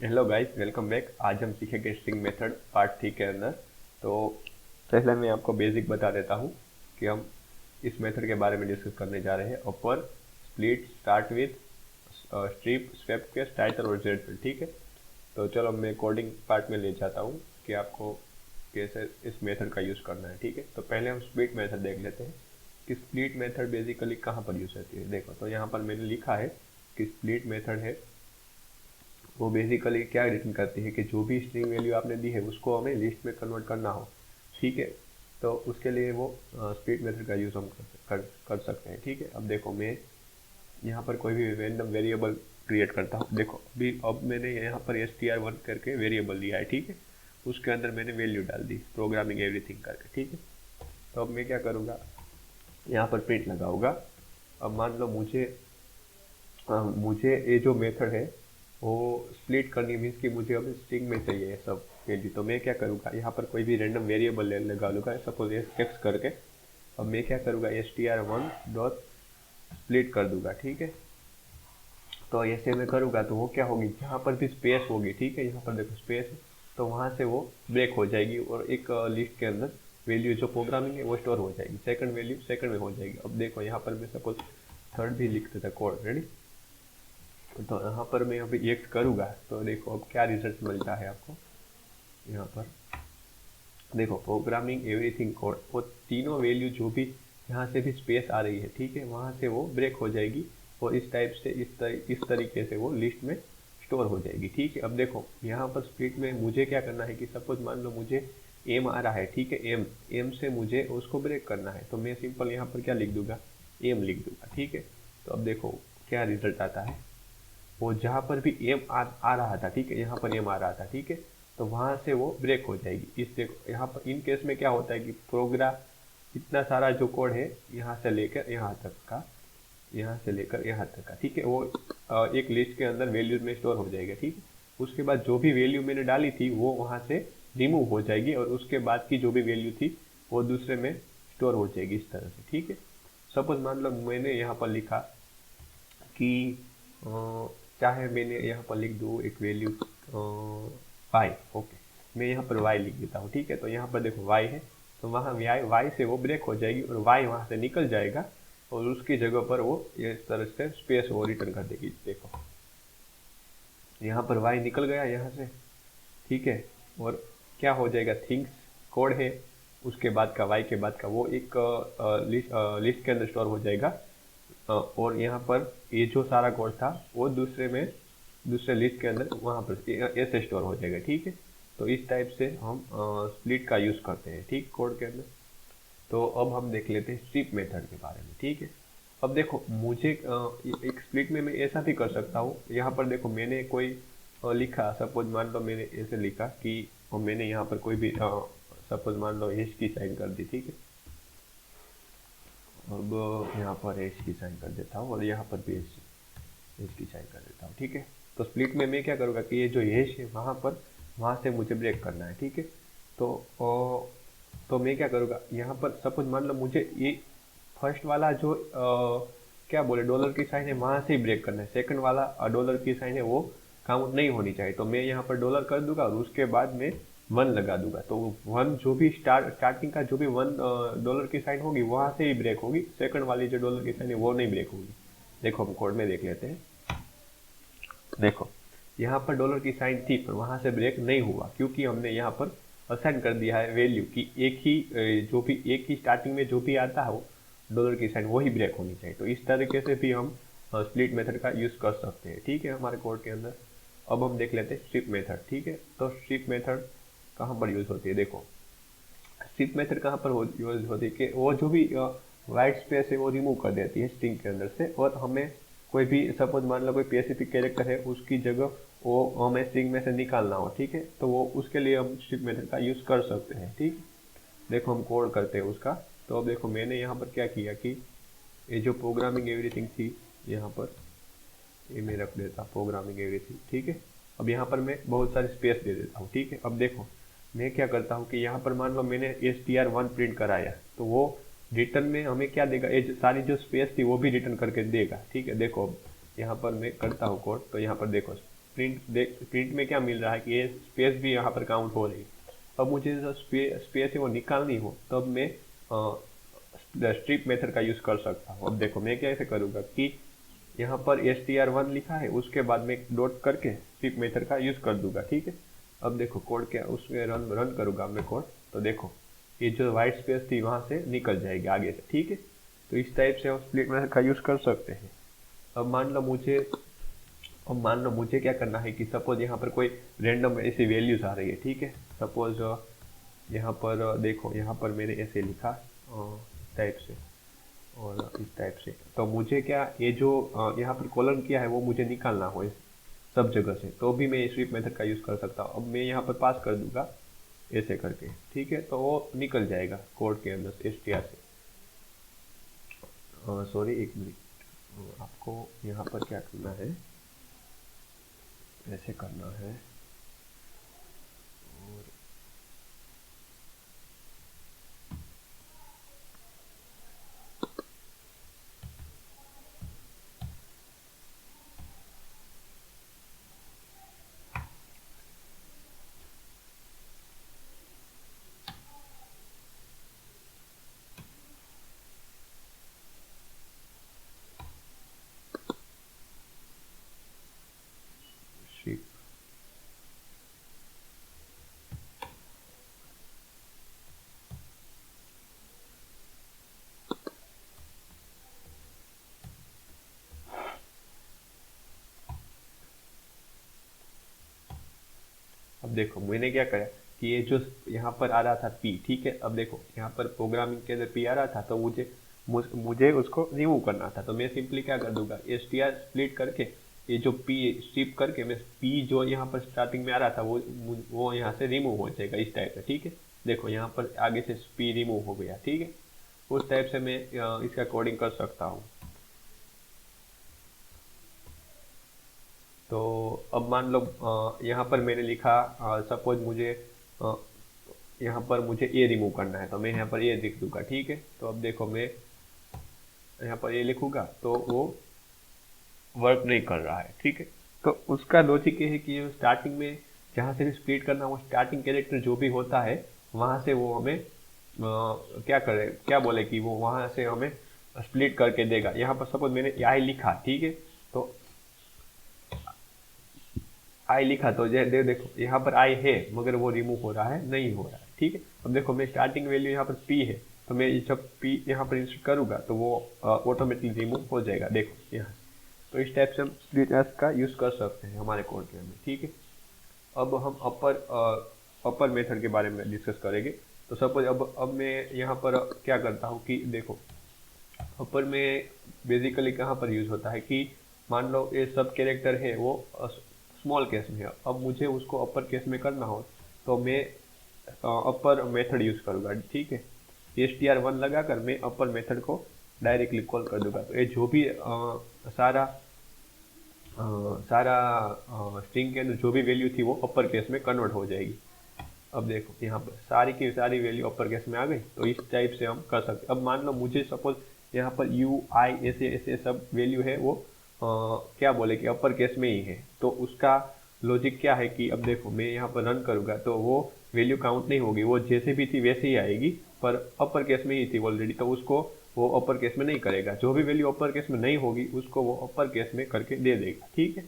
Hello guys, welcome back. आज हम सीखेंगे स्ट्रिंग मेथड पार्ट 3 के अंदर। तो पहले मैं आपको बेसिक बता देता हूँ कि हम इस मेथड के बारे में डिस्कस करने जा रहे हैं। Upper, split, start with, strip, swap case, title और जेड फील्ड। ठीक है, तो चलो मैं कोडिंग पार्ट में ले जाता हूँ कि आपको कैसे इस मेथड का यूज़ करना है। ठीक है, तो पहले हम स्प्लिट मेथड देख लेते हैं कि स्प्लिट मेथड बेसिकली कहाँ पर यूज़ होती है। देखो, तो यहाँ पर मैंने लिखा है कि स्प्लिट मेथड है वो बेसिकली क्या रिटर्न करती है कि जो भी स्ट्रिंग वैल्यू आपने दी है उसको हमें लिस्ट में कन्वर्ट करना हो। ठीक है, तो उसके लिए वो स्प्लिट मेथड का यूज़ हम कर सकते हैं। ठीक है, अब देखो मैं यहाँ पर कोई भी रैंडम वेरिएबल क्रिएट करता हूँ। देखो अभी अब मैंने यहाँ पर str1 करके वेरिएबल दिया है। ठीक है, उसके अंदर मैंने वैल्यू डाल दी प्रोग्रामिंग एवरीथिंग करके। ठीक है, तो अब मैं क्या करूँगा, यहाँ पर प्रिंट लगाऊंगा। अब मान लो मुझे ये जो मेथड है वो स्प्लिट करनी मीन्स कि मुझे अब स्ट्रिंग में चाहिए ये सब वैल्यू। तो मैं क्या करूँगा, यहाँ पर कोई भी रैंडम वेरिएबल लगा लूँगा, सपोज एक्स करके। अब मैं क्या करूँगा, str1 डॉट स्प्लिट कर दूंगा। ठीक है, तो ऐसे मैं करूँगा तो वो क्या होगी, जहाँ पर भी स्पेस होगी, ठीक है, यहाँ पर देखो स्पेस है, तो वहाँ से वो ब्रेक हो जाएगी और एक लिस्ट के अंदर वैल्यू जो प्रोग्रामिंग है वो स्टोर हो जाएगी। सेकंड वैल्यू सेकंड में हो जाएगी। अब देखो यहाँ पर मैं सपोज थर्ड भी लिख देता कोड। रेडी, तो यहाँ पर मैं अभी एक्स करूँगा तो देखो अब क्या रिजल्ट मिलता है आपको। यहाँ पर देखो प्रोग्रामिंग एवरीथिंग कोड, वो तीनों वैल्यू जो भी यहाँ से भी स्पेस आ रही है, ठीक है, वहाँ से वो ब्रेक हो जाएगी और इस टाइप से इस तरीके से वो लिस्ट में स्टोर हो जाएगी। ठीक है, अब देखो यहाँ पर स्प्लिट में मुझे क्या करना है कि सपोज मान लो मुझे एम आ रहा है। ठीक है, एम एम से मुझे उसको ब्रेक करना है, तो मैं सिंपल यहाँ पर क्या लिख दूंगा, एम लिख दूंगा। ठीक है, तो अब देखो क्या रिजल्ट आता है। वो जहाँ पर भी एम आ रहा था, ठीक है, यहाँ पर एम आ रहा था, ठीक है, तो वहाँ से वो ब्रेक हो जाएगी। इस देखो यहाँ पर इन केस में क्या होता है कि प्रोग्राम इतना सारा जो कोड है यहाँ से लेकर यहाँ तक का, यहाँ से लेकर यहाँ तक का, ठीक है, वो एक लिस्ट के अंदर वैल्यूज में स्टोर हो जाएगा। ठीक है, उसके बाद जो भी वैल्यू मैंने डाली थी वो वहाँ से रिमूव हो जाएगी और उसके बाद की जो भी वैल्यू थी वो दूसरे में स्टोर हो जाएगी इस तरह से। ठीक है, सपोज मान लो मैंने यहाँ पर लिखा कि चाहे मैंने यहाँ पर लिख दूँ एक वैल्यू वाई। ओके, मैं यहाँ पर वाई लिख देता हूँ। ठीक है, तो यहाँ पर देखो वाई है, तो वहाँ वाई से वो ब्रेक हो जाएगी और वाई वहाँ से निकल जाएगा और उसकी जगह पर वो इस तरह से स्पेस वो रिटर्न कर देगी। देखो यहाँ पर वाई निकल गया यहाँ से, ठीक है, और क्या हो जाएगा, थिंग्स कोड है उसके बाद का वाई के बाद का वो एक लिस्ट के अंदर स्टोर हो जाएगा और यहाँ पर ये जो सारा कोड था वो दूसरे लिस्ट के अंदर वहाँ पर ऐसे स्टोर हो जाएगा। ठीक है, तो इस टाइप से हम स्प्लिट का यूज़ करते हैं, ठीक, कोड के अंदर। तो अब हम देख लेते हैं स्ट्रिप मेथड के बारे में। ठीक है, अब देखो मुझे एक स्प्लिट में मैं ऐसा भी कर सकता हूँ। यहाँ पर देखो मैंने कोई लिखा, सपोज मान लो मैंने ऐसे लिखा कि मैंने यहाँ पर कोई भी सपोज मान लो एच की साइन कर दी। ठीक है, अब यहाँ पर एच की साइन कर देता हूँ और यहाँ पर भी एच की साइन कर देता हूँ। ठीक है, तो स्प्लिट में मैं क्या करूँगा कि ये जो एच है वहाँ से मुझे ब्रेक करना है। ठीक है, तो तो मैं क्या करूँगा, यहाँ पर सपोज मान लो मुझे ये फर्स्ट वाला जो क्या बोले डॉलर की साइन है वहाँ से ही ब्रेक करना है, सेकंड वाला डॉलर की साइन है वो काउंट नहीं होनी चाहिए। तो मैं यहाँ पर डॉलर कर दूंगा और उसके बाद में वन लगा दूंगा, तो वन जो भी स्टार्टिंग का जो भी वन डॉलर की साइन होगी वहाँ से ही ब्रेक होगी, सेकंड वाली जो डॉलर की साइन है वो नहीं ब्रेक होगी। देखो हम कोड में देख लेते हैं। देखो यहाँ पर डॉलर की साइन थी पर वहाँ से ब्रेक नहीं हुआ क्योंकि हमने यहाँ पर असाइन कर दिया है वैल्यू की एक ही स्टार्टिंग में जो भी आता है वो डॉलर की साइन वही ब्रेक होनी चाहिए। तो इस तरीके से भी हम स्प्लिट मेथड का यूज़ कर सकते हैं। ठीक है, हमारे कोड के अंदर। अब हम देख लेते हैं स्ट्रिप मेथड। ठीक है, तो स्ट्रिप मेथड कहाँ पर यूज़ होती है। देखो स्ट्रिप मेथड कहाँ पर यूज होती है कि वो जो भी वाइट स्पेस है वो रिमूव कर देती है स्ट्रिंग के अंदर से, और हमें कोई भी सपोज मान लो कोई स्पेसिफिक कैरेक्टर है उसकी जगह वो हमें स्ट्रिंग में से निकालना हो। ठीक है, तो वो उसके लिए हम स्ट्रिप मेथड का यूज़ कर सकते हैं। ठीक, देखो हम कोड करते हैं उसका। तो अब देखो मैंने यहाँ पर क्या किया कि ये जो प्रोग्रामिंग एवरीथिंग थी यहाँ पर ये मैं रख देता प्रोग्रामिंग एवरीथिंग। ठीक है, अब यहाँ पर मैं बहुत सारी स्पेस दे देता हूँ। ठीक है, अब देखो मैं क्या करता हूँ कि यहाँ पर मान लो मैंने str1 प्रिंट कराया तो वो रिटर्न में हमें क्या देगा, ये सारी जो स्पेस थी वो भी रिटर्न करके देगा। ठीक है, देखो अब यहाँ पर मैं करता हूँ कोड, तो यहाँ पर देखो प्रिंट में क्या मिल रहा है कि ये स्पेस भी यहाँ पर काउंट हो रही है। अब मुझे जो स्पेस है वो निकालनी हो तब मैं स्ट्रिप मेथड का यूज़ कर सकता हूँ। अब देखो मैं कैसे करूँगा कि यहाँ पर str1 लिखा है, उसके बाद में डॉट करके स्ट्रिप मेथड का यूज़ कर दूंगा, ठीक है। अब देखो कोड क्या उसमें रन करूँगा मैं कोड, तो देखो ये जो वाइट स्पेस थी वहाँ से निकल जाएगी आगे से, ठीक है। तो इस टाइप से हम स्प्लिट मेथड का यूज़ कर सकते हैं। अब मान लो मुझे क्या करना है कि सपोज यहाँ पर कोई रैंडम ऐसी वैल्यूज आ रही है, ठीक है। सपोज यहाँ पर देखो यहाँ पर मैंने ऐसे लिखा टाइप से और इस टाइप से, तो मुझे क्या ये जो यहाँ पर कॉलम किया है वो मुझे निकालना हो इस सब जगह से, तो भी मैं स्वीप मेथड का यूज़ कर सकता हूँ। अब मैं यहाँ पर पास कर दूंगा ऐसे करके, ठीक है, तो वो निकल जाएगा कोड के अंदर से str से। सॉरी एक मिनट, आपको यहाँ पर क्या करना है, ऐसे करना है और शिप अब देखो मैंने क्या करा कि ये जो यहाँ पर आ रहा था p, ठीक है। अब देखो यहाँ पर प्रोग्रामिंग के अंदर p आ रहा था, तो मुझे उसको रिमूव करना था, तो मैं सिंपली क्या कर दूंगा str स्प्लिट करके ये जो p स्ट्रिप करके मैं p जो यहाँ पर स्टार्टिंग में आ रहा था वो यहाँ से रिमूव हो जाएगा इस टाइप से, ठीक है। देखो यहाँ पर आगे से p रिमूव हो गया, ठीक है। उस टाइप से मैं इसका कोडिंग कर सकता हूँ। तो अब मान लो यहाँ पर मैंने लिखा सपोज मुझे यहाँ पर मुझे ए रिमूव करना है, तो मैं यहाँ पर ए लिख दूंगा, ठीक है। तो अब देखो मैं यहाँ पर ए लिखूंगा तो वो वर्क नहीं कर रहा है, ठीक है। तो उसका लॉजिक ये है कि स्टार्टिंग में जहाँ से भी स्प्लिट करना वो स्टार्टिंग कैरेक्टर जो भी होता है वहाँ से वो हमें क्या बोले कि वो वहाँ से हमें स्प्लिट करके देगा। यहाँ पर सपोज मैंने आई लिखा, ठीक है, तो आई लिखा तो देखो यहाँ पर आई है मगर वो रिमूव हो रहा है, नहीं हो रहा है, ठीक है। अब देखो मैं स्टार्टिंग वैल्यू यहाँ पर पी है, तो मैं जब पी यहाँ पर इंसर्ट करूँगा तो वो ऑटोमेटिकली रिमूव हो जाएगा, देखो यहाँ। तो इस टाइप से हम स्प्लिट का यूज़ कर सकते हैं हमारे कोड के अंदर, ठीक है। अब हम अपर मेथड के बारे में डिस्कस करेंगे। तो सपोज अब मैं यहाँ पर क्या करता हूँ कि देखो अपर में बेसिकली कहाँ पर यूज़ होता है कि मान लो ये सब कैरेक्टर है वो स्मॉल केस में है। अब मुझे उसको अपर केस में करना हो तो मैं अपर मेथड यूज़ करूँगा, ठीक है। str1 लगाकर मैं अपर मेथड को डायरेक्टली कॉल कर दूंगा, तो ये जो भी सारा स्ट्रिंग के अंदर जो भी वैल्यू थी वो अपर केस में कन्वर्ट हो जाएगी। अब देखो यहाँ पर सारी की सारी वैल्यू अपर केस में आ गई, तो इस टाइप से हम कर सकते। अब मान लो मुझे सपोज यहाँ पर यू आई ऐसे ऐसे सब वैल्यू है वो क्या बोले कि अपर केस में ही है, तो उसका लॉजिक क्या है कि अब देखो मैं यहाँ पर रन करूँगा तो वो वैल्यू काउंट नहीं होगी, वो जैसे भी थी वैसे ही आएगी, पर अपर केस में ही थी ऑलरेडी, तो उसको वो अपर केस में नहीं करेगा। जो भी वैल्यू अपर केस में नहीं होगी उसको वो अपर केस में करके दे देगा, ठीक है।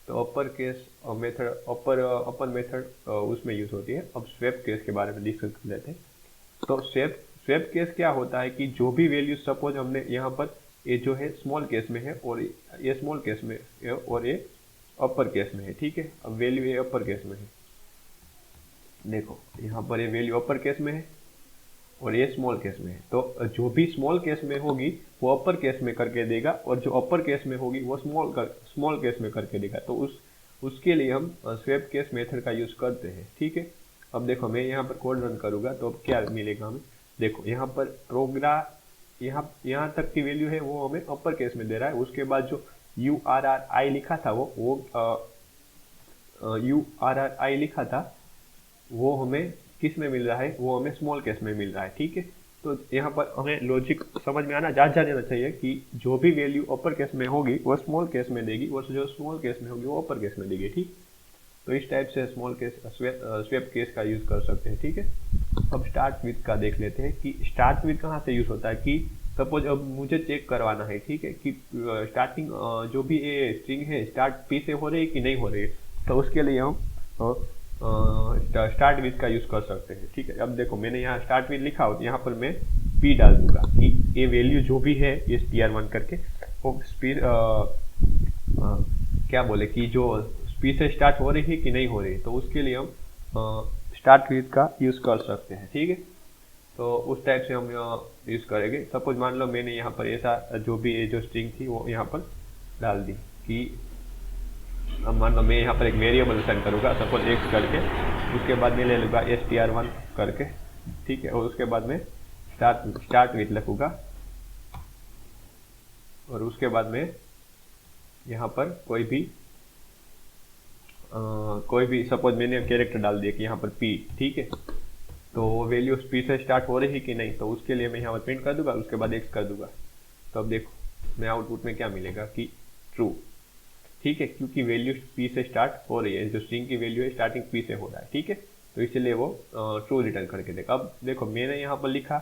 तो अपर केस मेथड अपर मेथड उसमें यूज होती है। अब स्वेप केस के बारे में डिस्कस कर लेते हैं। तो स्वेप केस क्या होता है कि जो भी वैल्यू सपोज हमने यहाँ पर ये जो है स्मॉल केस में है और ये स्मॉल केस में है और ये अपर केस में है, ठीक है। अब वैल्यू ये अपर केस में है, देखो यहाँ पर ये वैल्यू अपर केस में है और ये स्मॉल केस में है, तो जो भी स्मॉल केस में होगी वो अपर केस में करके देगा और जो अपर केस में होगी वो स्मॉल केस में करके देगा। तो उसके लिए हम स्वेप केस मेथड का यूज़ करते हैं, ठीक है। अब देखो मैं यहाँ पर कोड रन करूँगा तो अब क्या मिलेगा हमें, देखो यहाँ पर प्रोग्राम यहाँ तक की वैल्यू है वो हमें अपर केस में दे रहा है। उसके बाद जो URRI लिखा था वो URRI लिखा था वो हमें किस में मिल रहा है, वो हमें स्मॉल केस में मिल रहा है, ठीक है। तो यहाँ पर हमें लॉजिक समझ में आना जा जाना चाहिए कि जो भी वैल्यू अपर केस में होगी वो स्मॉल केस में देगी और जो स्मॉल केस में होगी वो अपर केस में देगी। ठीक, तो इस टाइप से स्मॉल केस स्वेप केस का यूज़ कर सकते हैं। ठीक है, अब स्टार्ट विथ का देख लेते हैं कि स्टार्ट विथ कहाँ से यूज़ होता है। कि सपोज अब मुझे चेक करवाना है, ठीक है, कि स्टार्टिंग जो भी ये स्ट्रिंग है स्टार्ट पी से हो रही है कि नहीं हो रही है, तो उसके लिए हम स्टार्ट विथ का यूज़ कर सकते हैं। ठीक है, अब देखो मैंने यहाँ स्टार्ट विथ लिखा हो तो यहाँ पर मैं पी डाल दूंगा कि ये वैल्यू जो भी है इस TR1 करके वो स्पीड क्या बोले कि जो पी से स्टार्ट हो रही है कि नहीं हो रही है, तो उसके लिए हम स्टार्ट विथ का यूज़ कर सकते हैं। ठीक है, तो उस टाइप से हम यूज़ करेंगे। सपोज मान लो मैंने यहाँ पर ऐसा जो भी जो स्ट्रिंग थी वो यहाँ पर डाल दी कि अब मान लो मैं यहाँ पर एक वेरिएबल असाइन करूँगा सपोज x करके, उसके बाद मैं ले लूँगा str1 करके। ठीक है, और उसके बाद मैं स्टार्ट विथ लिखूँगा और उसके बाद में यहाँ पर कोई भी सपोज मैंने कैरेक्टर डाल दिया कि यहाँ पर p। ठीक है, तो वैल्यू p से स्टार्ट हो रही है कि नहीं, तो उसके लिए मैं यहाँ पर प्रिंट कर दूंगा, उसके बाद x कर दूंगा। तो अब देखो मैं आउटपुट में क्या मिलेगा कि ट्रू। ठीक है, क्योंकि वैल्यू p से स्टार्ट हो रही है, जो स्ट्रिंग की वैल्यू है स्टार्टिंग p से हो रहा है। ठीक है, तो इसलिए वो ट्रू रिटर्न करके देगा। अब देखो मैंने यहाँ पर लिखा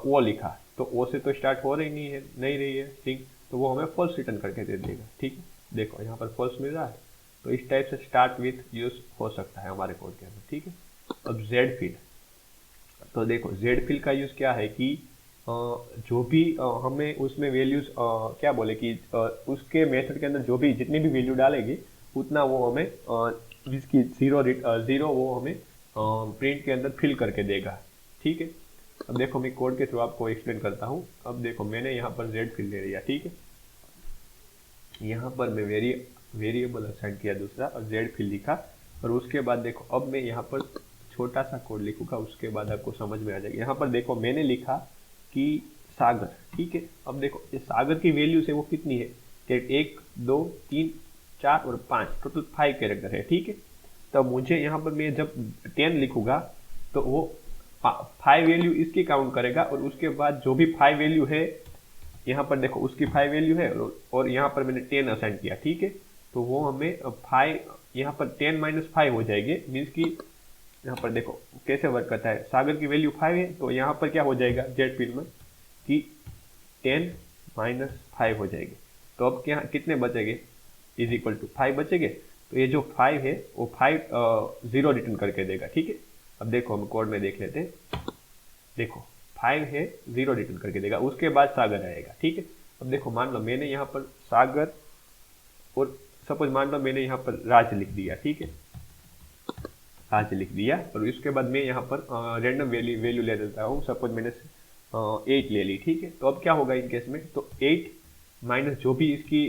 ओ लिखा, तो ओ से तो स्टार्ट हो रही नहीं रही है स्ट्रिंग, तो वो हमें फॉल्स रिटर्न करके दे देगा। ठीक है, देखो यहाँ पर फॉल्स मिल रहा है। तो इस टाइप से स्टार्ट विथ यूज हो सकता है हमारे कोड के अंदर। ठीक है, अब जेड फिल, तो देखो जेड फिल का यूज क्या है कि जो भी हमें उसमें वैल्यूज क्या बोले कि उसके मेथड के अंदर जो भी जितनी भी वैल्यू डालेगी उतना वो हमें जिसकी जीरो वो हमें प्रिंट के अंदर फिल करके देगा। ठीक है, अब देखो मैं कोड के थ्रू आपको एक्सप्लेन करता हूँ। अब देखो मैंने यहाँ पर जेड फिल ले लिया। ठीक है, यहाँ पर मैं वेरिएबल असाइन किया दूसरा और जेड फिल लिखा, और उसके बाद देखो अब मैं यहाँ पर छोटा सा कोड लिखूंगा, उसके बाद आपको समझ में आ जाएगा। यहाँ पर देखो मैंने लिखा कि सागर। ठीक है, अब देखो ये सागर की वैल्यू से वो कितनी है कि 1 2 3 4 और 5, टोटल 5 कैरेक्टर है। ठीक है, तो मुझे यहाँ पर मैं जब 10 लिखूंगा तो वो 5 वैल्यू इसकी काउंट करेगा, और उसके बाद जो भी 5 वैल्यू है यहाँ पर देखो उसकी 5 वैल्यू है और यहाँ पर मैंने 10 असाइन किया। ठीक है, तो वो हमें 5 यहाँ पर 10 माइनस 5 हो जाएगी। मीन्स की यहाँ पर देखो कैसे वर्क करता है, सागर की वैल्यू 5 है तो यहाँ पर क्या हो जाएगा जेड फील्ड में कि 10 माइनस 5 हो जाएगी। तो अब क्या कितने बचेंगे, इज इक्वल टू 5 बचेंगे। तो ये जो 5 है वो 5 जीरो रिटर्न करके देगा। ठीक है, अब देखो हम कोड में देख लेते हैं। देखो 5 है, 0 रिटर्न करके देगा, उसके बाद सागर आएगा। ठीक है, अब देखो मान लो मैंने यहाँ पर सागर और सपोज मान लो मैंने यहाँ पर राज लिख दिया। ठीक है, राज लिख दिया और उसके बाद मैं यहाँ पर रैंडम वैल्यू ले देता हूँ। सपोज मैंने 8 ले ली। ठीक है, तो अब क्या होगा इन केस में, तो 8 माइनस जो भी इसकी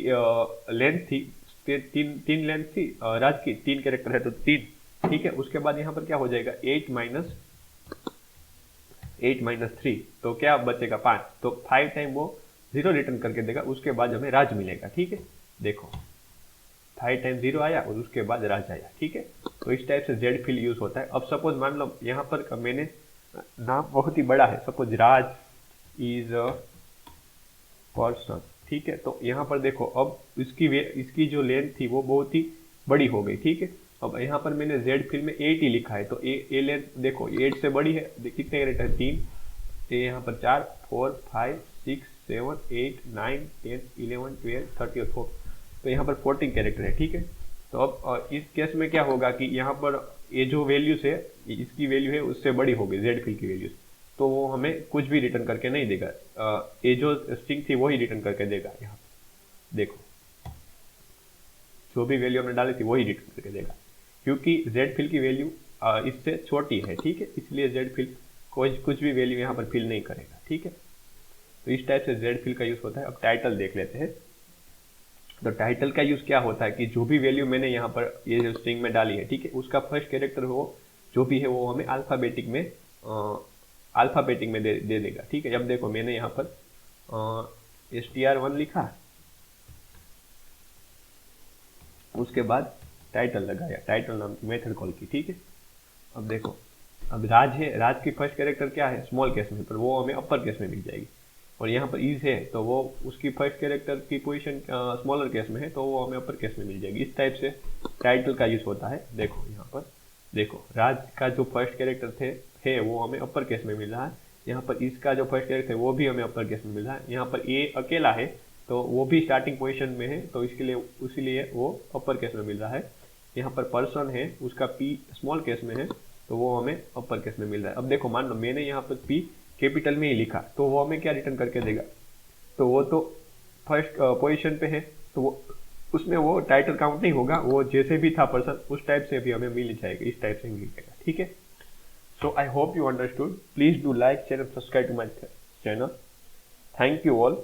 लेंथ थी, तीन लेंथ थी राज की, 3 कैरेक्टर है तो 3। ठीक है, उसके बाद यहाँ पर क्या हो जाएगा 8 माइनस 3, तो क्या बचेगा 5। तो 5 टाइम वो 0 रिटर्न करके देगा, उसके बाद हमें राज मिलेगा। ठीक है, देखो 5 टाइम 0 आया और उसके बाद राज आया। ठीक है, तो इस टाइप से जेड फिल यूज होता है। अब सपोज मान लो यहाँ पर मैंने नाम बहुत ही बड़ा है, suppose Raj is a person. ठीक है, तो यहाँ पर देखो अब इसकी जो लेंथ थी वो बहुत ही बड़ी हो गई। ठीक है, अब यहाँ पर मैंने जेड फिल में 8 ही लिखा है, तो ए लेंथ देखो 8 से बड़ी है, कितने कैरेक्टर है 3, तो यहाँ पर 4 4 5 6 7 8 9 10 11 12 13 और 4, तो यहाँ पर 14 कैरेक्टर है। ठीक है, तो अब इस केस में क्या होगा कि यहाँ पर ये जो वैल्यूज है इसकी वैल्यू है उससे बड़ी हो गई जेड फिल की वैल्यूज, तो वो हमें कुछ भी रिटर्न करके नहीं देगा। ये जो स्ट्रिंग थी वही रिटर्न करके देगा। यहाँ देखो जो भी वैल्यू हमने डाली थी वही रिटर्न करके देगा, क्योंकि जेड फिल की वैल्यू इससे छोटी है। ठीक है, इसलिए जेड फिल कुछ भी वैल्यू यहाँ पर फिल नहीं करेगा। ठीक है, तो इस टाइप से जेड फिल का यूज होता है। अब टाइटल देख लेते हैं। तो टाइटल का यूज क्या होता है कि जो भी वैल्यू मैंने यहाँ पर ये जो स्ट्रिंग में डाली है, ठीक है, उसका फर्स्ट कैरेक्टर हो जो भी है वो हमें अल्फाबेटिक में दे देगा। ठीक है, अब देखो मैंने यहाँ पर str1 लिखा, उसके बाद टाइटल लगाया, टाइटल नाम की मेथड कॉल की। ठीक है, अब देखो अब राज है, राज की फर्स्ट कैरेक्टर क्या है, स्मॉल केस में, पर वो हमें अपर केस में मिल जाएगी। और यहाँ पर इज है तो वो उसकी फर्स्ट कैरेक्टर की पोजीशन स्मॉलर केस में है तो वो हमें अपर केस में मिल जाएगी। इस टाइप से टाइटल का यूज होता है। देखो यहाँ पर, देखो राज का जो फर्स्ट कैरेक्टर थे है वो हमें अपर केस में मिल रहा है। यहाँ पर इसका जो फर्स्ट कैरेक्टर है वो भी हमें अपर केस में मिल रहा है। यहाँ पर ए अकेला है तो वो भी स्टार्टिंग पोजीशन में है तो इसके लिए उसीलिए वो अपर केस में मिल रहा है। यहाँ पर पर्सन है उसका पी स्मॉल केस में है तो वो हमें अपर केस में मिल रहा है। अब देखो मान लो मैंने यहाँ पर पी कैपिटल में ही लिखा तो वो हमें क्या रिटर्न करके देगा, तो वो तो फर्स्ट पोजीशन पे है तो वो उसमें वो टाइटल काउंट नहीं होगा, वो जैसे भी था पर्सन उस टाइप से भी हमें मिल जाएगा, इस टाइप से मिल जाएगा। ठीक है, so I hope you understood. Please do like share and subscribe to my channel. Thank you all.